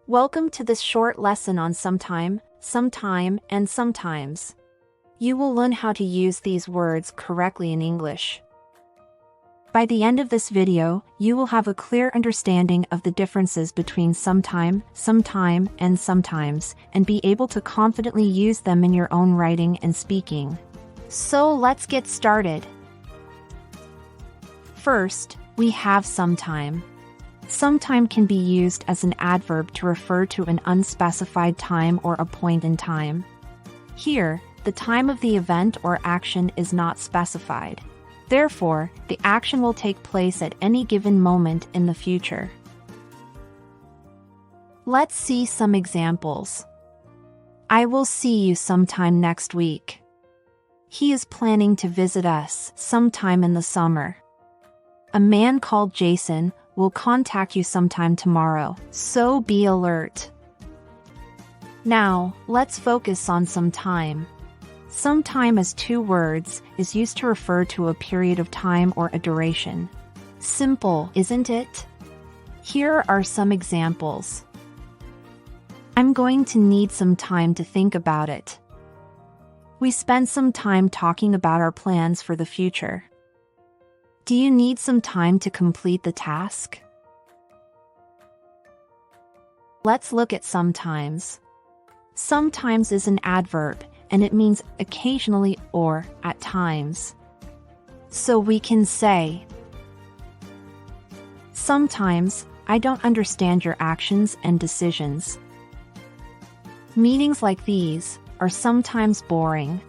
Welcome to this short lesson on sometime, and sometimes. You will learn how to use these words correctly in English. By the end of this video, you will have a clear understanding of the differences between sometime, and sometimes, and be able to confidently use them in your own writing and speaking. So let's get started. First, we have sometime. Sometime can be used as an adverb to refer to an unspecified time or a point in time. Here, the time of the event or action is not specified. Therefore, the action will take place at any given moment in the future. Let's see some examples. I will see you sometime next week. He is planning to visit us sometime in the summer. A man called Jason will contact you sometime tomorrow, so be alert. Now, let's focus on sometime. Sometime as two words is used to refer to a period of time or a duration. Simple, isn't it? Here are some examples. I'm going to need some time to think about it. We spent some time talking about our plans for the future. Do you need some time to complete the task? Let's look at sometimes. Sometimes is an adverb, and it means occasionally or at times. So we can say, sometimes I don't understand your actions and decisions. Meanings like these are sometimes boring.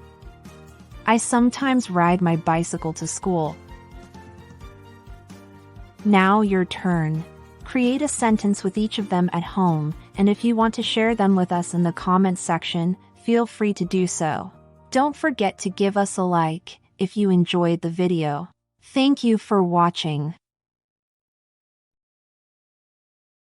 I sometimes ride my bicycle to school. Now your turn. Create a sentence with each of them at home, and if you want to share them with us in the comments section, feel free to do so. Don't forget to give us a like if you enjoyed the video. Thank you for watching.